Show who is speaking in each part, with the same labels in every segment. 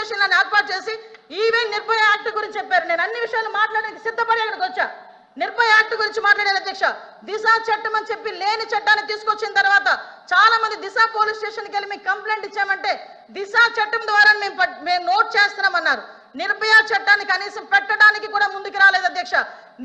Speaker 1: స్టేషన్లను ఏర్పాటు చేసి even Nirbhaya act గురించి చెప్పారు. నేను అన్ని విషయాలు మాట్లాడడానికి సిద్ధపడి అక్కడికి వచ్చా. నిర్భయ యాక్ట్ గురించి మాట్లాడారు అధ్యక్ష. దిశ చట్టం అని చెప్పి లేని చట్టాన్ని తీసుకొచ్చిన తర్వాత చాలా మంది దిశ పోలీస్ స్టేషన్కి వెళ్ళి మీకు కంప్లైంట్ ఇచ్చామంటే దిశ చట్టం ద్వారా మేము నోట్ చేస్తున్నామన్నారు. నిర్భయ చట్టాన్ని కనీసం పెట్టడానికి కూడా ముందుకు రాలేదు అధ్యక్ష.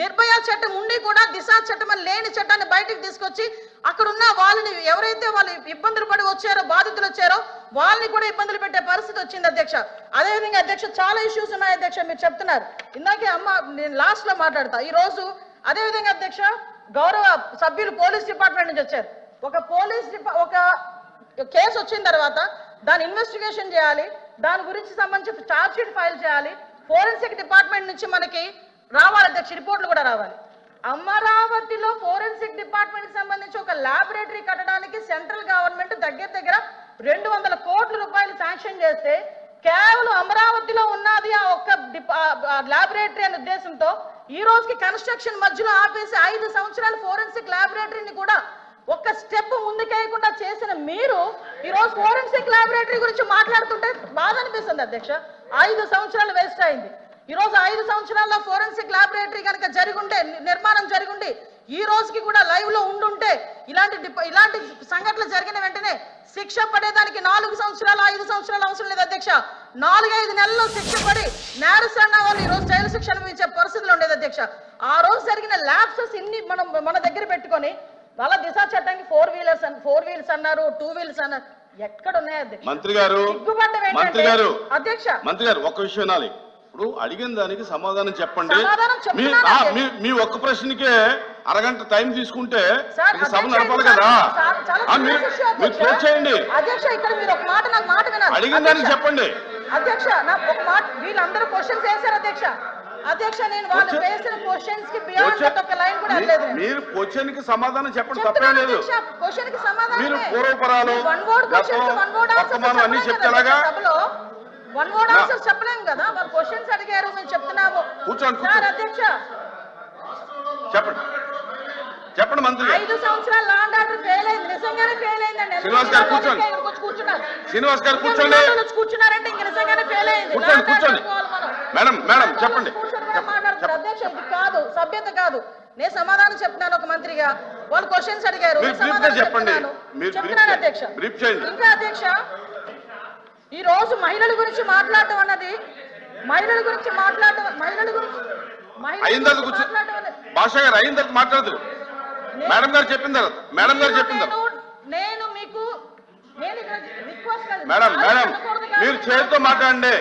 Speaker 1: నిర్భయ చట్టం ఉండి కూడా దిశ చట్టం అని లేని చట్టాన్ని బయటకు తీసుకొచ్చి అక్కడున్న వాళ్ళని ఎవరైతే వాళ్ళు ఇబ్బందులు పడి వచ్చారో బాధితులు వచ్చారో వాళ్ళని కూడా ఇబ్బందులు పెట్టే పరిస్థితి వచ్చింది అధ్యక్ష. అదేవిధంగా అధ్యక్ష చాలా ఇష్యూస్ ఉన్నాయి అధ్యక్ష. మీరు చెప్తున్నారు ఇందాకే అమ్మ, నేను లాస్ట్ లో మాట్లాడతా. ఈ రోజు అదేవిధంగా అధ్యక్ష గౌరవ సభ్యులు పోలీస్ డిపార్ట్మెంట్ నుంచి వచ్చారు. ఒక కేసు వచ్చిన తర్వాత దాని ఇన్వెస్టిగేషన్ చేయాలి, దాని గురించి సంబంధించి ఛార్జ్ షీట్ ఫైల్ చేయాలి, ఫోరెన్సిక్ డిపార్ట్మెంట్ నుంచి మనకి రావాలి అధ్యక్ష, రిపోర్ట్లు కూడా రావాలి. అమరావతిలో ఫోరెన్సిక్ డిపార్ట్మెంట్ సంబంధించి ఒక ల్యాబొరేటరీ కట్టడానికి సెంట్రల్ గవర్నమెంట్ దగ్గర 200 కోట్ల రూపాయలు శాంక్షన్ చేస్తే కేవలం అమరావతిలో ఉన్నది ఆ ఒక్క ల్యాబొరేటరీ అనే ఉద్దేశంతో ఈ రోజుకి కన్స్ట్రక్షన్ మధ్యలో ఆపేసి 5 సంవత్సరాలు ఫోరెన్సిక్ ల్యాబొరేటరీని కూడా ఒక్క స్టెప్ ముందుకేయకుండా చేసిన మీరు ఈ రోజు ఫోరెన్సిక్ ల్యాబొరేటరీ గురించి మాట్లాడుతుంటే బాధ అనిపిస్తుంది అధ్యక్ష. 5 సంవత్సరాలు వేస్ట్ అయింది. ఈ రోజు 5 సంవత్సరాల్లో ఫోరెన్సిక్ ల్యాబొరేటరీ కనుక జరిగుంటే, నిర్మాణం జరిగుంటే, ఈ రోజుకి కూడా లైవ్ లో ఉండుంటే ఇలాంటి సంఘటనలు జరిగిన వెంటనే శిక్ష పడేదానికి 4 సంవత్సరాలు 5 సంవత్సరాలు అవసరం లేదు అధ్యక్ష. 4-5 నెలల్లో శిక్ష పడి నేరస్తున్న వాళ్ళు ఈ రోజు జైలు శిక్ష అనుభవించే పరిస్థితులు ఉండేది అధ్యక్ష. ఆ రోజు జరిగిన ల్యాప్సెస్ ఇన్ని మన దగ్గర పెట్టుకొని వాళ్ళ దిశ చట్టానికి 4 వీల్స్ అన్నారు, 2 వీల్స్ అన్నారు. ఎక్కడ ఉన్నాయి అధ్యక్ష?
Speaker 2: మంత్రి గారు
Speaker 1: అధ్యక్ష
Speaker 2: ఒక్క విషయం వినాలి. ఇప్పుడు అడిగిన దానికి సమాధానం చెప్పండి. మీ ఒక్క ప్రశ్నకే అరగంట టైం తీసుకుంటే సభ నడపాలి కదా. మీరు క్లోజ్ చేయండి. అడిగిన దానికి చెప్పండి
Speaker 1: అధ్యక్ష. నాకు ఒక మాట, వీళ్ళందరూ క్వశ్చన్స్ వేశారు అధ్యక్ష. అధ్యక్ష నేను వాళ్ళు వేసిన క్వశ్చన్స్ కి బియాండ్ ఒక లైన్ కూడా లేదు.
Speaker 2: మీరు క్వశ్చన్ కి సమాధానం చెప్పండి, తప్పేం లేదు.
Speaker 1: క్వశ్చన్ కి సమాధానం
Speaker 2: మీరు పూర్వపరాలు వర్తమానం అన్ని చెప్తేలాగా
Speaker 1: వన్ వర్డ్ ఆన్సర్ చెప్పలేం కదా. వాళ్ళు క్వశ్చన్స్ అడిగారు, మేము చెప్తున్నాము.
Speaker 2: కూర్చోండి
Speaker 1: అధ్యక్ష
Speaker 2: చెప్పండి మంత్రి.
Speaker 1: 5 సంవత్సరాలు లా అండ్ ఆర్డర్ ఫెయిల్ అయింది, నిజంగానే ఫెయిల్ అయిందండి.
Speaker 2: శ్రీనివాస్ గారు కూర్చోండి. శ్రీనివాస్ గారు కూర్చోండి.
Speaker 1: కూర్చున్నారంటే ఇంక నిజంగానే ఫెయిల్ అయింది.
Speaker 2: కూర్చోండి. మేడం చెప్పండి.
Speaker 1: మాట్లాడుతున్నారు అధ్యక్ష, ఇది కాదు, సభ్యత కాదు. నేను సమాధానం చెప్తున్నాను ఒక మంత్రిగా. వాళ్ళు క్వశ్చన్స్ అడిగారు, చెప్తున్నాను అధ్యక్ష. ఇంకా అధ్యక్ష ఈ రోజు మహిళల గురించి మాట్లాడటం అన్నది
Speaker 2: భాష గారు అయిన తర్వాత మాట్లాడదు. మేడం గారు చెప్పిన తర్వాత
Speaker 1: నేను మీకు
Speaker 2: మేడం మీరు చేతితో మాట్లాడండి.